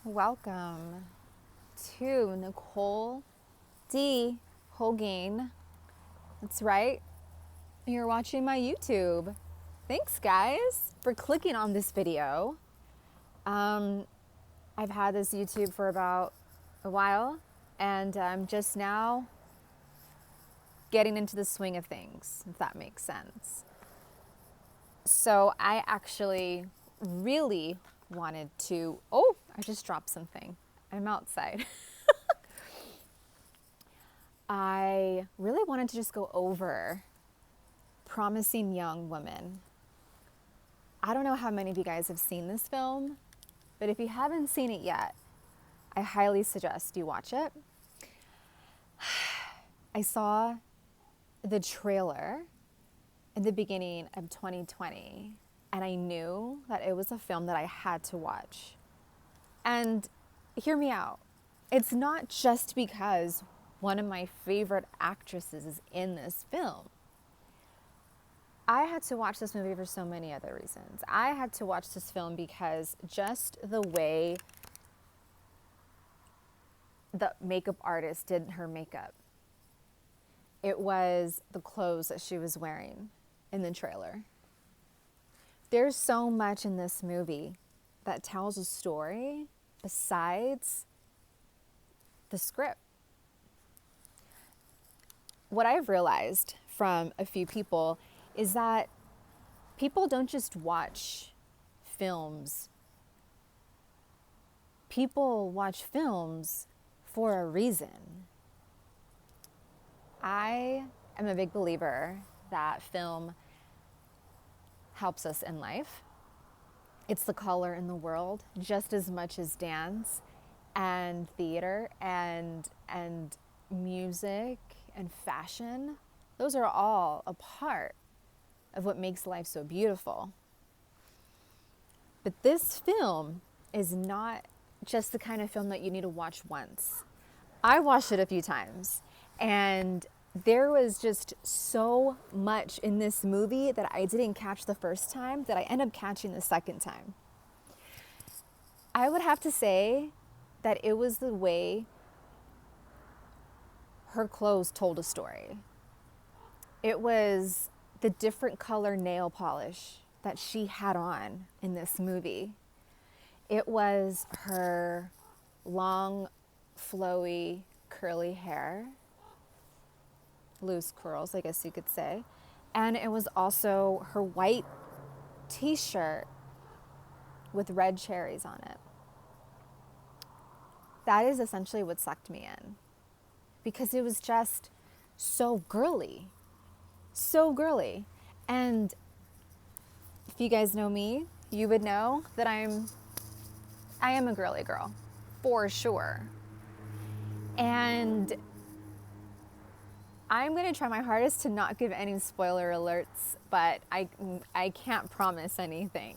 Welcome to Nicole D. Holgain. That's right, you're watching my YouTube. Thanks, guys, for clicking on this video. I've had this YouTube for about a while, and I'm just now getting into the swing of things, if that makes sense. So I actually really wanted to, I just dropped something. I'm outside. I really wanted to just go over Promising Young Woman. I don't know how many of you guys have seen this film, but if you haven't seen it yet, I highly suggest you watch it. I saw the trailer in the beginning of 2020, and I knew that it was a film that I had to watch. And hear me out. It's not just because one of my favorite actresses is in this film. I had to watch this movie for so many other reasons. I had to watch this film because just the way the makeup artist did her makeup, it was the clothes that she was wearing in the trailer. There's so much in this movie that tells a story besides the script. What I've realized from a few people is that people don't just watch films. People watch films for a reason. I am a big believer that film helps us in life. It's the color in the world just as much as dance and theater and music and fashion. Those are all a part of what makes life so beautiful. But this film is not just the kind of film that you need to watch once. I watched it a few times, and there was just so much in this movie that I didn't catch the first time that I ended up catching the second time. I would have to say that it was the way her clothes told a story. It was the different color nail polish that she had on in this movie. It was her long, flowy, curly hair, loose curls, I guess you could say. And it was also her white t-shirt with red cherries on it. That is essentially what sucked me in, because it was just so girly. So girly. And if you guys know me, you would know that I am a girly girl, for sure. And I'm going to try my hardest to not give any spoiler alerts, but I can't promise anything.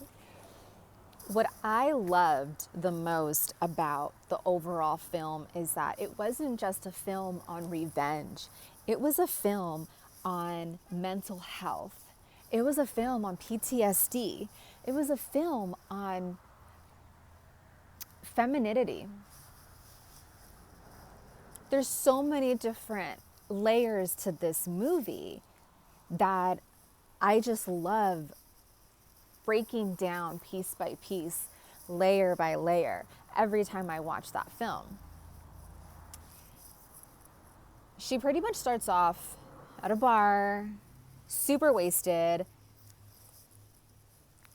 What I loved the most about the overall film is that it wasn't just a film on revenge. It was a film on mental health. It was a film on PTSD. It was a film on femininity. There's so many different layers to this movie that I just love breaking down piece by piece, layer by layer, every time I watch that film. She pretty much starts off at a bar, super wasted,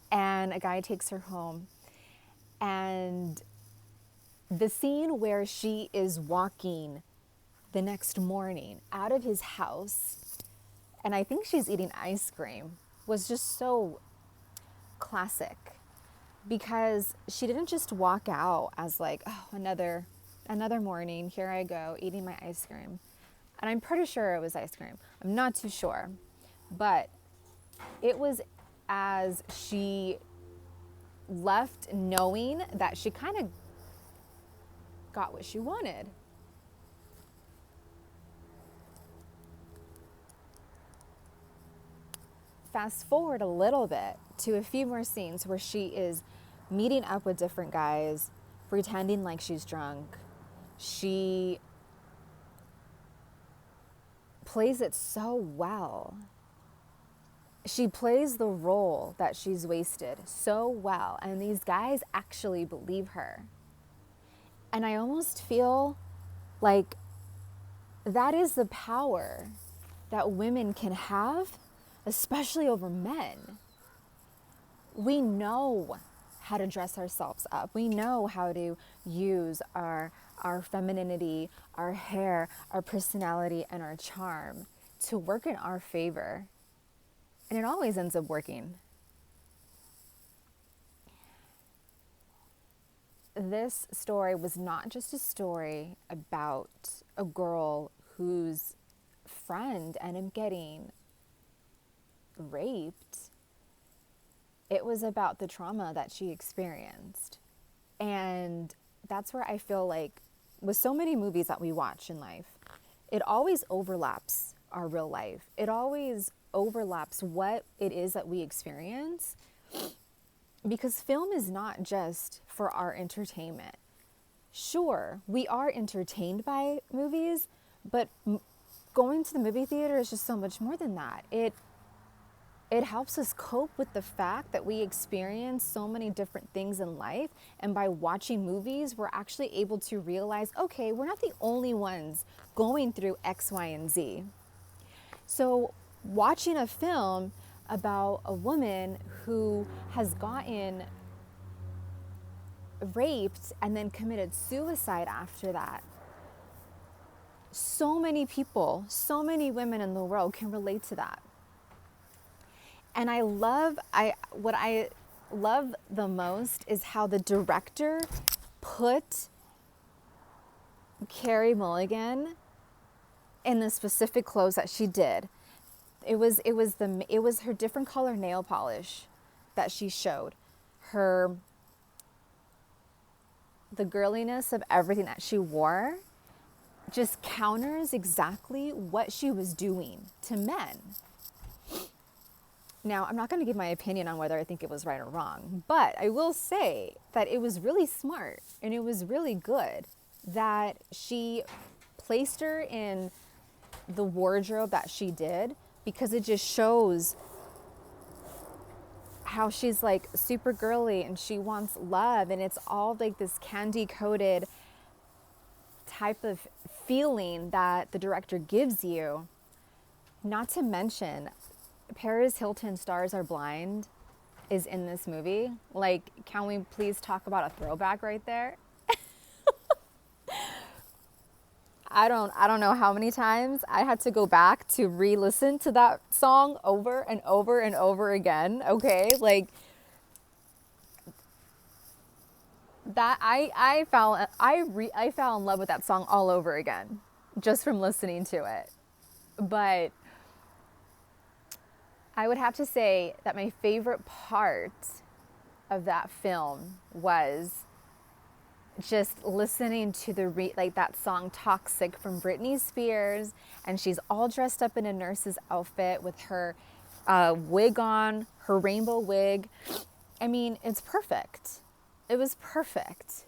and a guy takes her home. And the scene where she is walking the next morning out of his house, and I think she's eating ice cream, was just so classic, because she didn't just walk out as like, oh, another morning, here I go eating my ice cream. And I'm pretty sure it was ice cream. I'm not too sure. But it was as she left knowing that she kind of got what she wanted. Fast forward a little bit to a few more scenes where she is meeting up with different guys, pretending like she's drunk. She plays it so well. She plays the role that she's wasted so well, and these guys actually believe her. And I almost feel like that is the power that women can have, especially over men. We know how to dress ourselves up. We know how to use our femininity, our hair, our personality, and our charm to work in our favor. And it always ends up working. This story was not just a story about a girl whose friend ended up getting raped. It was about the trauma that she experienced. And that's where I feel like with so many movies that we watch in life, it always overlaps our real life. It always overlaps what it is that we experience, because film is not just for our entertainment. Sure, we are entertained by movies, but going to the movie theater is just so much more than that. It helps us cope with the fact that we experience so many different things in life. And by watching movies, we're actually able to realize, okay, we're not the only ones going through X, Y, and Z. So watching a film about a woman who has gotten raped and then committed suicide after that, so many people, so many women in the world can relate to that. And what I love the most is how the director put Carey Mulligan in the specific clothes that she did. It was her different color nail polish that she showed. The girliness of everything that she wore just counters exactly what she was doing to men. Now, I'm not going to give my opinion on whether I think it was right or wrong, but I will say that it was really smart and it was really good that she placed her in the wardrobe that she did, because it just shows how she's like super girly and she wants love, and it's all like this candy coated type of feeling that the director gives you. Not to mention, Paris Hilton Stars Are Blind is in this movie. Like, can we please talk about a throwback right there? I don't know how many times I had to go back to re-listen to that song over and over and over again. Okay, like that. I fell in love with that song all over again just from listening to it. But I would have to say that my favorite part of that film was just listening to that song Toxic from Britney Spears, and she's all dressed up in a nurse's outfit with her wig on, her rainbow wig. I mean, it's perfect. It was perfect.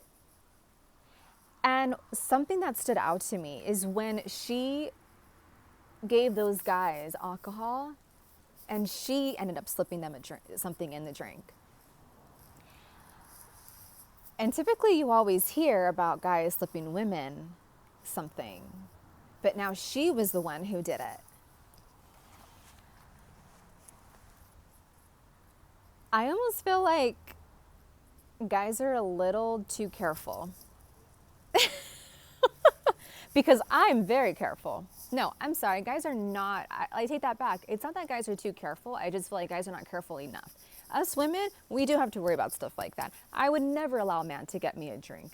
And something that stood out to me is when she gave those guys alcohol and she ended up slipping them something in the drink. And typically you always hear about guys slipping women something, but now she was the one who did it. I almost feel like guys are a little too careful. Because I'm very careful. No, I'm sorry, guys are not, I take that back. It's not that guys are too careful, I just feel like guys are not careful enough. Us women, we do have to worry about stuff like that. I would never allow a man to get me a drink.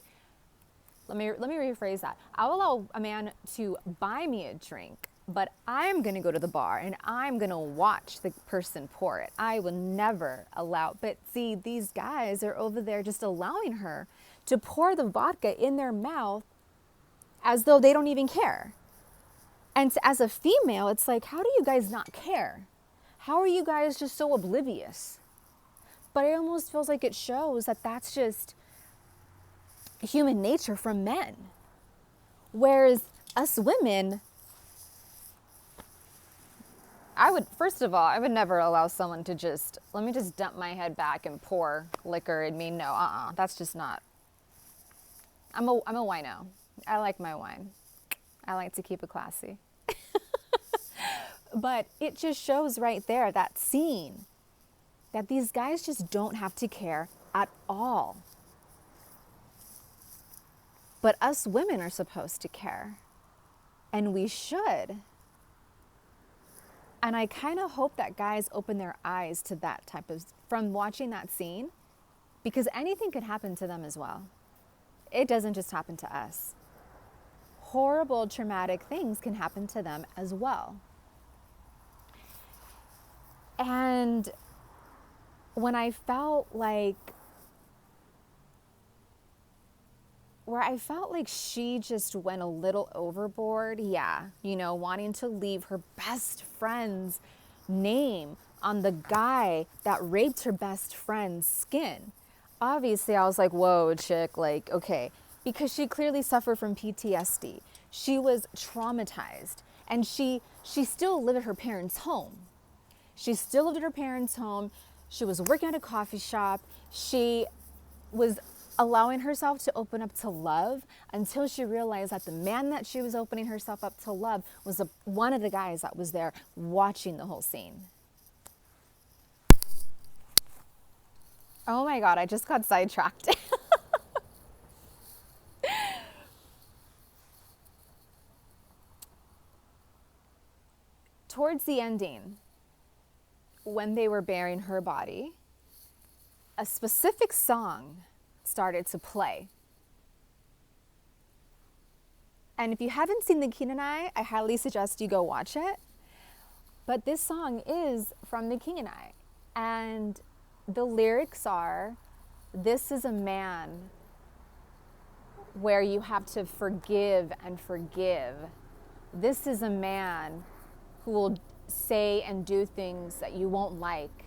Let me rephrase that. I'll allow a man to buy me a drink, but I'm going to go to the bar and I'm going to watch the person pour it. I will never allow, but see, these guys are over there just allowing her to pour the vodka in their mouth as though they don't even care. And as a female, it's like, how do you guys not care? How are you guys just so oblivious? But it almost feels like it shows that that's just human nature from men. Whereas us women, first of all, I would never allow someone to just, let me just dump my head back and pour liquor in me. No, that's just not. I'm a wino. I like my wine. I like to keep it classy. But it just shows right there, that scene, that these guys just don't have to care at all. But us women are supposed to care. And we should. And I kind of hope that guys open their eyes to that type of, from watching that scene, because anything could happen to them as well. It doesn't just happen to us. Horrible, traumatic things can happen to them as well. And when I felt like, she just went a little overboard, wanting to leave her best friend's name on the guy that raped her best friend's skin. Obviously, I was like, whoa, chick, like, okay. Because she clearly suffered from PTSD. She was traumatized. And she still lived at her parents' home. She was working at a coffee shop. She was allowing herself to open up to love until she realized that the man that she was opening herself up to love was one of the guys that was there watching the whole scene. Oh my God, I just got sidetracked. Towards the ending, when they were burying her body, a specific song started to play. And if you haven't seen The King and I highly suggest you go watch it. But this song is from The King and I. And the lyrics are, this is a man where you have to forgive and forgive. This is a man who will say and do things that you won't like,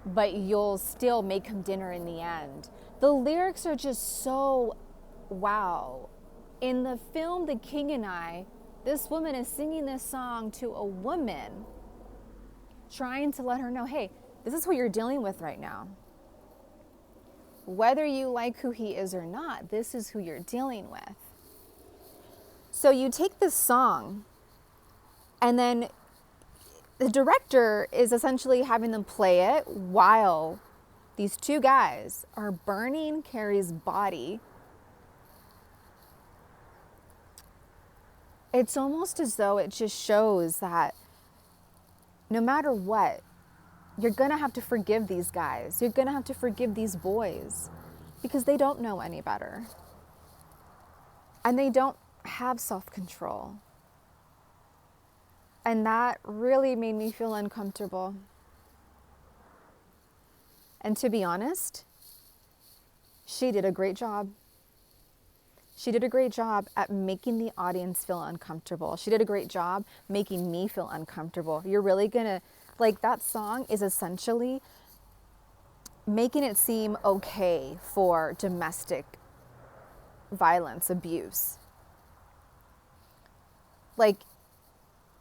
but you'll still make him dinner in the end. The lyrics are just so wow. In the film The King and I, this woman is singing this song to a woman, trying to let her know, hey, this is what you're dealing with right now. Whether you like who he is or not, this is who you're dealing with. So you take this song, and then the director is essentially having them play it while these two guys are burning Carrie's body. It's almost as though it just shows that no matter what, you're going to have to forgive these guys. You're going to have to forgive these boys because they don't know any better. And they don't have self-control. And that really made me feel uncomfortable. And to be honest, she did a great job. She did a great job at making the audience feel uncomfortable. She did a great job making me feel uncomfortable. You're really gonna, like, that song is essentially making it seem okay for domestic violence, abuse. Like,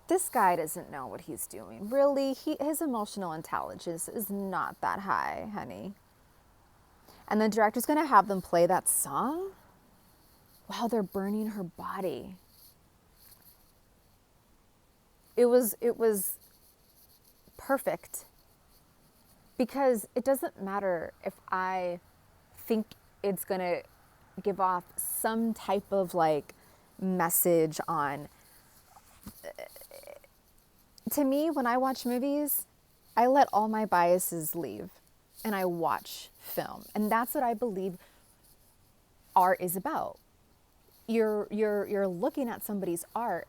this guy doesn't know what he's doing. Really, his emotional intelligence is not that high, honey. And the director's gonna have them play that song while they're burning her body. It was perfect. Because it doesn't matter if I think it's gonna give off some type of like message on. To me, when I watch movies, I let all my biases leave and I watch film. And that's what I believe art is about. You're looking at somebody's art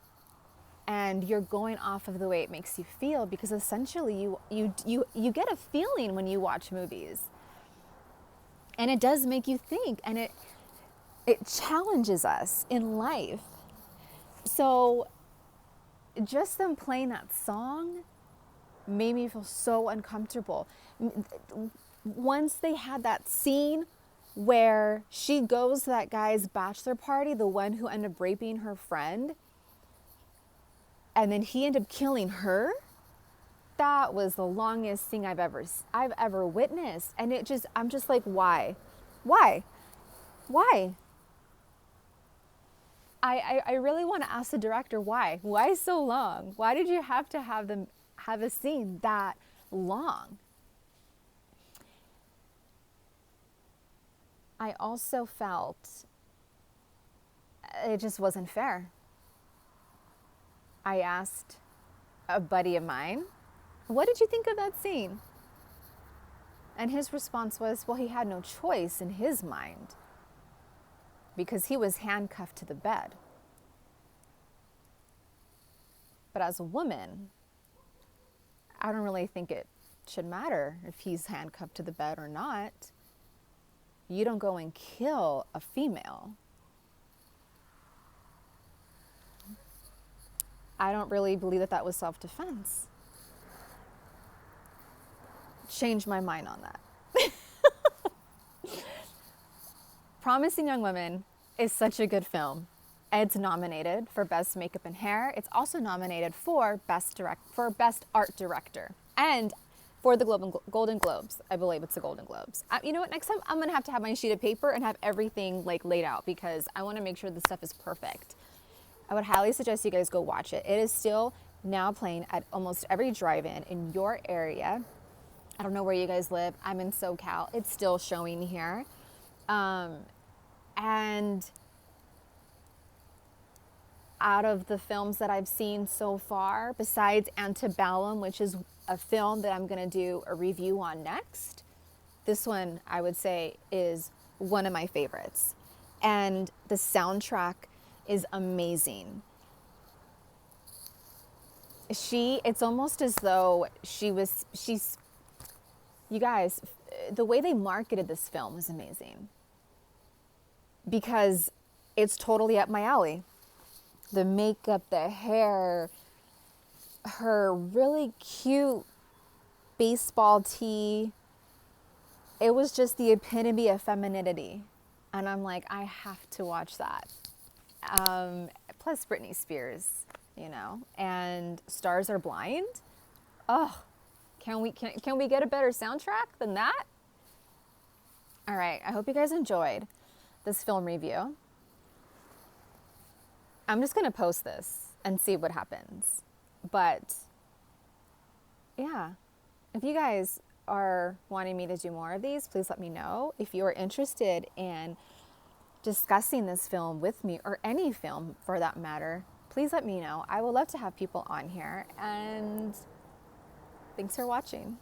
and you're going off of the way it makes you feel, because essentially you get a feeling when you watch movies. And it does make you think, and it challenges us in life. So just them playing that song made me feel so uncomfortable. Once they had that scene where she goes to that guy's bachelor party, the one who ended up raping her friend, and then he ended up killing her. That was the longest thing I've ever witnessed. And I'm just like, why? Why? I really want to ask the director why. Why so long? Why did you have to have them have a scene that long? I also felt it just wasn't fair. I asked a buddy of mine, what did you think of that scene? And his response was, well, he had no choice in his mind because he was handcuffed to the bed. But as a woman, I don't really think it should matter if he's handcuffed to the bed or not. You don't go and kill a female. I don't really believe that was self-defense. Changed my mind on that. Promising Young Woman is such a good film. It's nominated for Best Makeup and Hair. It's also nominated for Best Art Director and for the Golden Globes. I believe it's the Golden Globes. You know what? Next time I'm gonna have to have my sheet of paper and have everything like laid out because I want to make sure the stuff is perfect. I would highly suggest you guys go watch it. It is still now playing at almost every drive-in in your area. I don't know where you guys live. I'm in SoCal. It's still showing here. And out of the films that I've seen so far, besides Antebellum, which is a film that I'm going to do a review on next, this one I would say is one of my favorites. And the soundtrack is amazing. It's almost as though you guys, the way they marketed this film was amazing because it's totally up my alley. The makeup, the hair, her really cute baseball tee. It was just the epitome of femininity. And I'm like, I have to watch that. Plus Britney Spears, you know, and Stars Are Blind. Oh, can we get a better soundtrack than that? All right, I hope you guys enjoyed this film review. I'm just going to post this and see what happens. But yeah, if you guys are wanting me to do more of these, please let me know. If you are interested in discussing this film with me, or any film for that matter, please let me know. I would love to have people on here. And thanks for watching.